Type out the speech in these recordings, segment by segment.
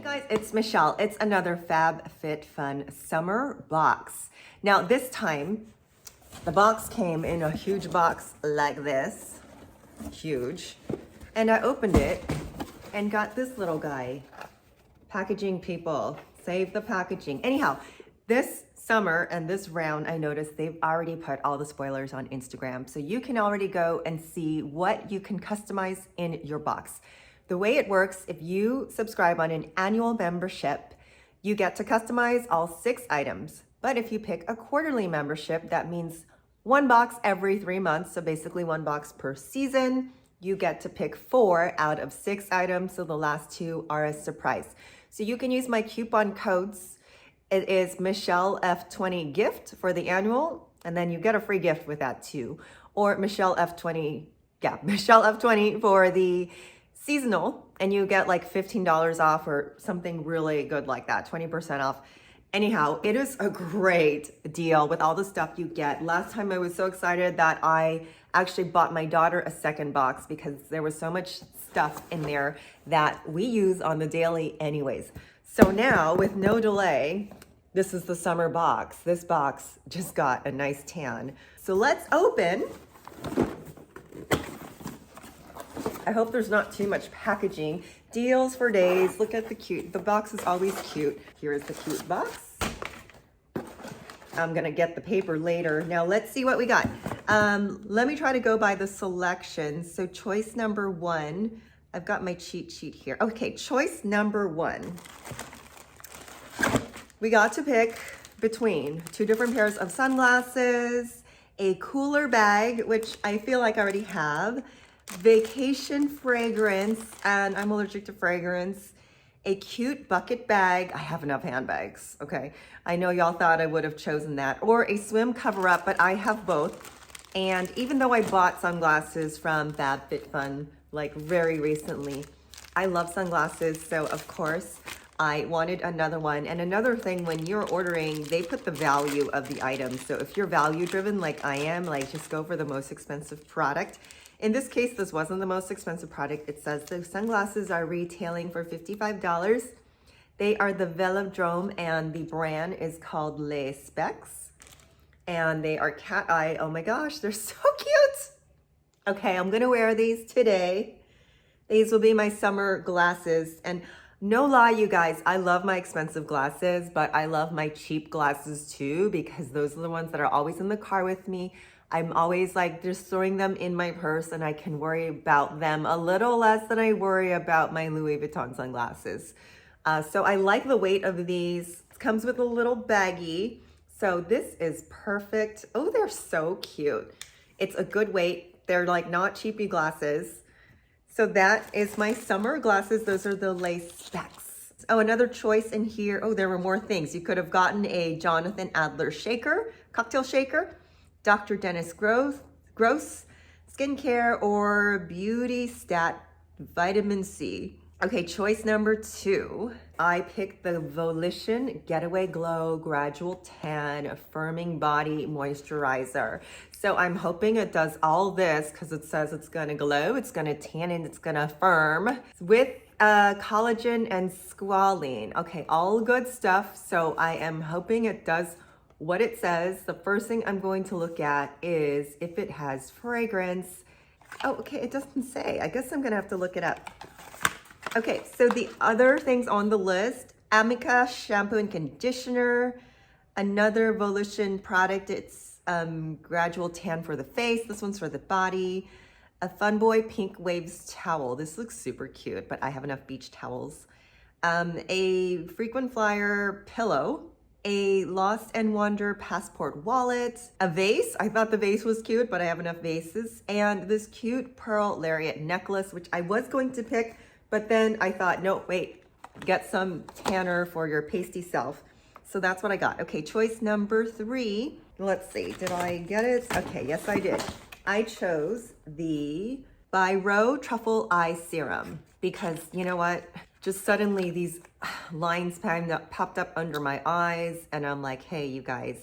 Guys, it's Michelle. It's another Fabfitfun summer box. Now this time, the box came in a huge box like this, huge, and I opened it and got this little guy. Packaging people, save the packaging. Anyhow, this summer and this round, I noticed they've already put all the spoilers on Instagram, so you can already go and see what you can customize in your box. The way it works, if you subscribe on an annual membership, you get to customize all 6 items. But if you pick a quarterly membership, that means 1 box every 3 months. So basically 1 box per season. You get to pick 4 out of 6 items. So the last 2 are a surprise. So you can use my coupon codes. It is Michelle F20 gift for the annual. And then you get a free gift with that too. Or Michelle F20, Michelle F20 for the seasonal, and you get like $15 off or something really good like that, 20% off. Anyhow, it is a great deal with all the stuff you get. Last time I was so excited that I actually bought my daughter a second box because there was so much stuff in there that we use on the daily anyways. So now with no delay, this is the summer box. This box just got a nice tan. So let's open. I hope there's not too much packaging. Deals for days. Look at the cute. The box is always cute. Here is the cute box. I'm gonna get the paper later. Now let's see what we got. Let me try to go by the selections. So choice number 1, I've got my cheat sheet here. Okay, choice number 1. We got to pick between 2 different pairs of sunglasses, a cooler bag, which I feel like I already have, vacation fragrance, and I'm allergic to fragrance, a cute bucket bag. I have enough handbags, okay? I know y'all thought I would have chosen that, or a swim cover-up, but I have both. And even though I bought sunglasses from Fabfitfun like very recently, I love sunglasses, so of course I wanted another one. And another thing, when you're ordering, they put the value of the item. So if you're value driven like I am, like just go for the most expensive product. In this case, this wasn't the most expensive product. It says the sunglasses are retailing for $55. They are the VELODROME and the brand is called Les Specs. And they are cat eye. Oh my gosh, they're so cute. Okay, I'm gonna wear these today. These will be my summer glasses. And no lie, you guys, I love my expensive glasses, but I love my cheap glasses too, because those are the ones that are always in the car with me. I'm always like just throwing them in my purse and I can worry about them a little less than I worry about my Louis Vuitton sunglasses. So I like the weight of these. It comes with a little baggie. So this is perfect. Oh, they're so cute. It's a good weight. They're like not cheapy glasses. So that is my summer glasses. Those are the Les Specs. Oh, another choice in here. Oh, there were more things. You could have gotten a Jonathan Adler shaker, cocktail shaker, Dr. Dennis Gross skincare, or Beauty Stat vitamin C. Okay, choice number 2. I picked the VOLITION Getaway Glow Gradual Tan Firming Body Moisturizer. So I'm hoping it does all this because it says it's gonna glow, it's gonna tan, and it's gonna firm with collagen and squalene. Okay, all good stuff. So I am hoping it does what it says. The first thing I'm going to look at is if it has fragrance. Oh, okay, it doesn't say. I guess I'm gonna have to look it up. Okay, so the other things on the list, AMIKA shampoo and conditioner, another VOLITION product, it's Gradual Tan for the face. This one's for the body. A Fun Boy Pink Waves towel. This looks super cute, but I have enough beach towels. A Frequent Flyer pillow. A Lost and Wonder passport wallet, a vase. I thought the vase was cute, but I have enough vases. And this cute pearl lariat necklace, which I was going to pick, but then I thought, no, wait, get some tanner for your pasty self. So that's what I got. Okay, choice number 3. Let's see, did I get it? Okay, yes, I did. I chose the BYROE Truffle Eye Serum because you know what? Just suddenly these lines popped up under my eyes and I'm like, hey, you guys,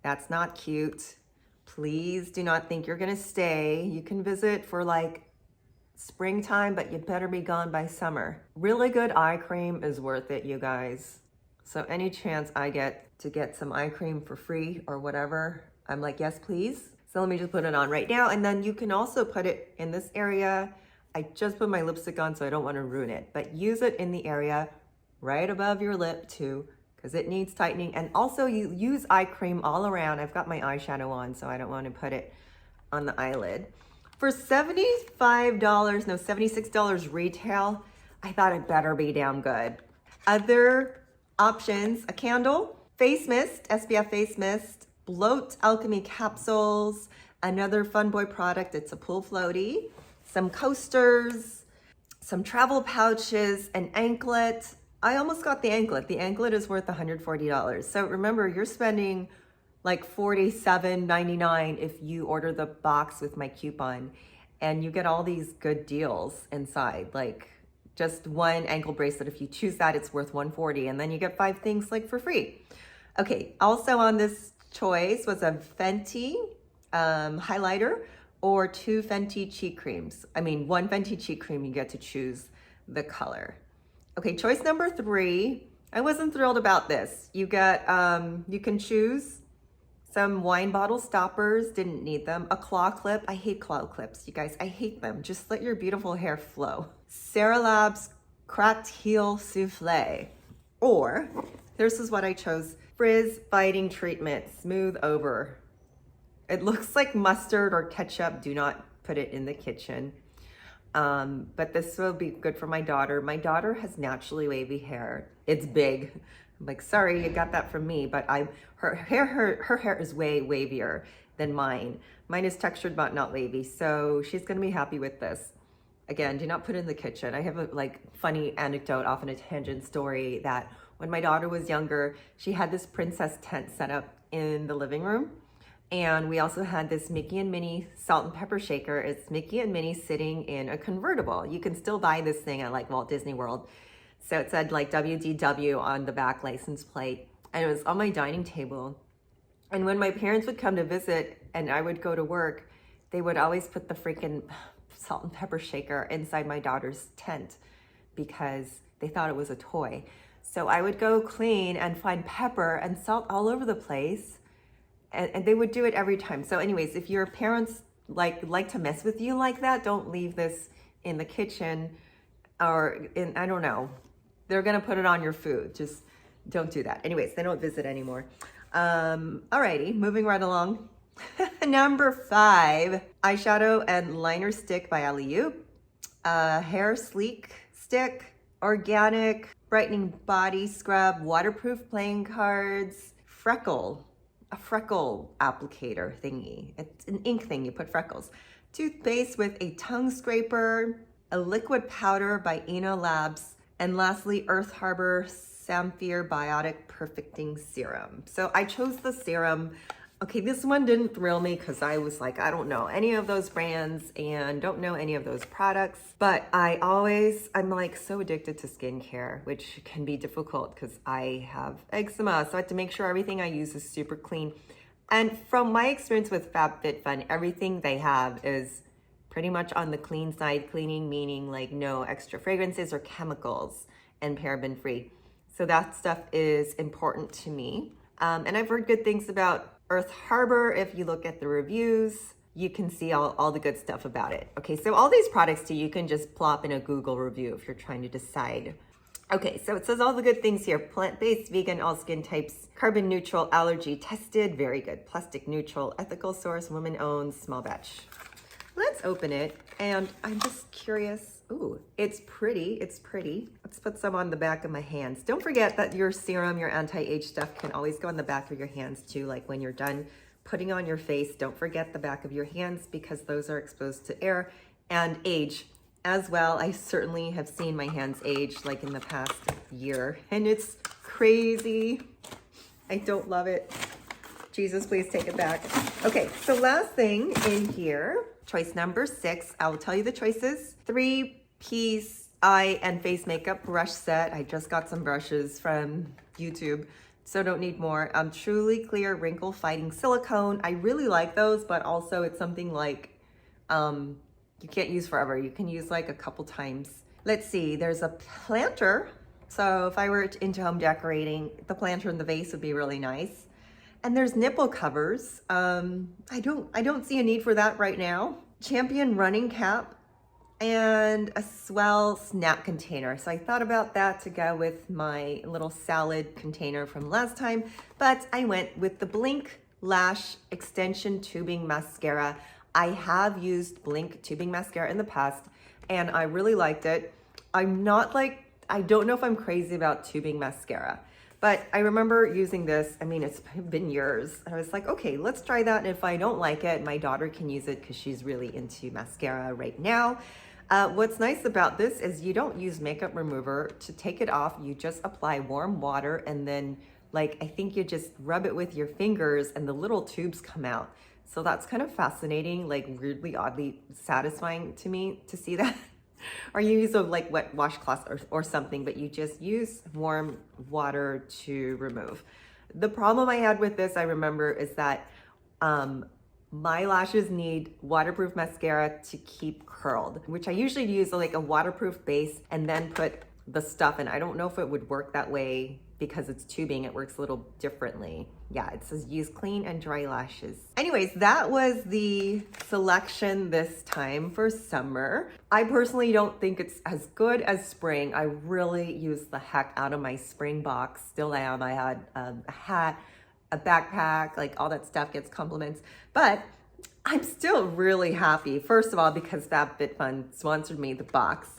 that's not cute. Please do not think you're gonna stay. You can visit for like springtime, but you better be gone by summer. Really good eye cream is worth it, you guys. So any chance I get to get some eye cream for free or whatever, I'm like, yes, please. So let me just put it on right now. And then you can also put it in this area. I just put my lipstick on, so I don't want to ruin it, but use it in the area right above your lip too, because it needs tightening. And also you use eye cream all around. I've got my eyeshadow on, so I don't want to put it on the eyelid. For $75, no, $76 retail, I thought it better be damn good. Other options, a candle, face mist, SPF face mist, bloat alchemy capsules, another Fun Boy product, it's a pool floaty, some coasters, some travel pouches, an anklet. I almost got the anklet. The anklet is worth $140. So remember, you're spending like $47.99 if you order the box with my coupon, and you get all these good deals inside, like just one ankle bracelet. If you choose that, it's worth $140, and then you get 5 things like for free. Okay, also on this choice was a Fenty highlighter or 2 Fenty cheek creams. I mean, 1 Fenty cheek cream, you get to choose the color. Okay, choice number 3, I wasn't thrilled about this. You get, you can choose some wine bottle stoppers, didn't need them. A claw clip, I hate claw clips, you guys, I hate them. Just let your beautiful hair flow. CeraLab's Cracked Heel Souffle. Or, this is what I chose, Frizz Biting Treatment, Smooth Over. It looks like mustard or ketchup, do not put it in the kitchen. But this will be good for my daughter. My daughter has naturally wavy hair. It's big. I'm like, sorry, you got that from me, but her hair is way wavier than mine. Mine is textured but not wavy, so she's gonna be happy with this. Again, do not put it in the kitchen. I have a funny anecdote off in a tangent story that when my daughter was younger, she had this princess tent set up in the living room. And we also had this Mickey and Minnie salt and pepper shaker. It's Mickey and Minnie sitting in a convertible. You can still buy this thing at like Walt Disney World. So it said like WDW on the back license plate. And it was on my dining table. And when my parents would come to visit and I would go to work, they would always put the freaking salt and pepper shaker inside my daughter's tent because they thought it was a toy. So I would go clean and find pepper and salt all over the place. And they would do it every time. So anyways, if your parents like to mess with you like that, don't leave this in the kitchen or in, I don't know. They're gonna put it on your food. Just don't do that. Anyways, they don't visit anymore. Alrighty, moving right along. Number 5, eyeshadow and liner stick by Aliou. Hair sleek stick, organic, brightening body scrub, waterproof playing cards, a freckle applicator thingy. It's an ink thing, you put freckles. Toothpaste with a tongue scraper, a liquid powder by Eno Labs, and lastly, Earth Harbor SAMPHIRE Biotic Perfecting Serum. So I chose the serum. Okay, this one didn't thrill me because I was like, I don't know any of those brands and don't know any of those products, but I'm like so addicted to skincare, which can be difficult because I have eczema. So I have to make sure everything I use is super clean. And from my experience with Fabfitfun, everything they have is pretty much on the clean side. Cleaning meaning like no extra fragrances or chemicals and paraben free. So that stuff is important to me. And I've heard good things about Earth Harbor. If you look at the reviews, you can see all the good stuff about it. Okay, so all these products too, you can just plop in a Google review if you're trying to decide. Okay, so it says all the good things here. Plant-based, vegan, all skin types, carbon neutral, allergy tested, very good. Plastic neutral, ethical source, women owned, small batch. Let's open it, and I'm just curious. Ooh, it's pretty, it's pretty. Let's put some on the back of my hands. Don't forget that your serum, your anti-age stuff can always go on the back of your hands too. Like when you're done putting on your face, don't forget the back of your hands because those are exposed to air and age as well. I certainly have seen my hands age like in the past year and it's crazy. I don't love it. Jesus, please take it back. Okay, so last thing in here, choice number 6, I will tell you the choices. 3-piece eye and face makeup brush set. I just got some brushes from YouTube, so don't need more. Truly clear wrinkle fighting silicone. I really like those, but also it's something like you can't use forever. You can use like a couple times. Let's see, there's a planter. So if I were into home decorating, the planter and the vase would be really nice. And there's nipple covers. I don't see a need for that right now. Champion running cap and a Swell snack container. So I thought about that to go with my little salad container from last time, but I went with the BLINC Lash Extension Tubing Mascara. I have used BLINC tubing mascara in the past and I really liked it. I don't know if I'm crazy about tubing mascara, but I remember using this. I mean, it's been years. I was like, okay, let's try that. And if I don't like it, my daughter can use it because she's really into mascara right now. What's nice about this is you don't use makeup remover to take it off. You just apply warm water and then I think you just rub it with your fingers and the little tubes come out. So that's kind of fascinating, weirdly, oddly satisfying to me to see that. Or you use a wet washcloth or something, but you just use warm water to remove. The problem I had with this, I remember, is that my lashes need waterproof mascara to keep curled, which I usually use a waterproof base and then put the stuff in. I don't know if it would work that way because it's tubing. It works a little differently. Yeah, it says use clean and dry lashes. Anyways, that was the selection this time for summer. I personally don't think it's as good as spring. I really used the heck out of my spring box. Still am. I had a hat, a backpack, all that stuff gets compliments. But I'm still really happy, first of all, because Fabfitfun sponsored me the box.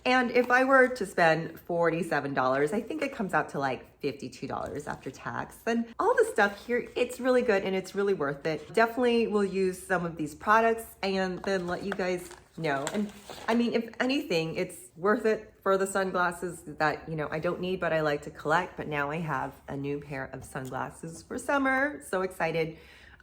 And if I were to spend $47, I think it comes out to $52 after tax. And all the stuff here, it's really good and it's really worth it. Definitely will use some of these products and then let you guys know. And I mean, if anything, it's worth it for the sunglasses that, I don't need, but I like to collect. But now I have a new pair of sunglasses for summer. So excited.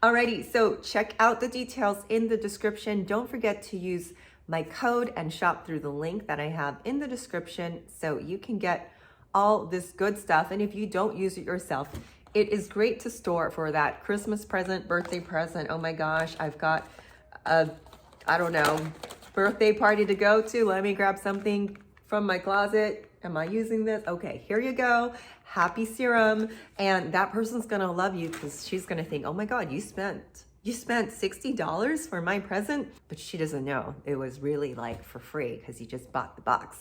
Alrighty, so check out the details in the description. Don't forget to use my code and shop through the link that I have in the description so you can get all this good stuff. And if you don't use it yourself, it is great to store for that Christmas present, birthday present. Oh my gosh, I've got a, birthday party to go to. Let me grab something from my closet. Am I using this? Okay, here you go. Happy serum. And that person's gonna love you because she's gonna think, oh my God, you spent $60 for my present, but she doesn't know it was really for free because you just bought the box.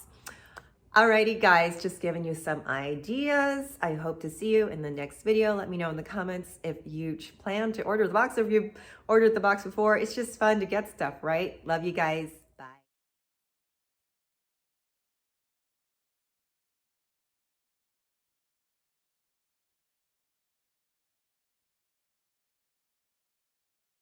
Alrighty guys, just giving you some ideas. I hope to see you in the next video. Let me know in the comments if you plan to order the box or if you've ordered the box before. It's just fun to get stuff, right? Love you guys.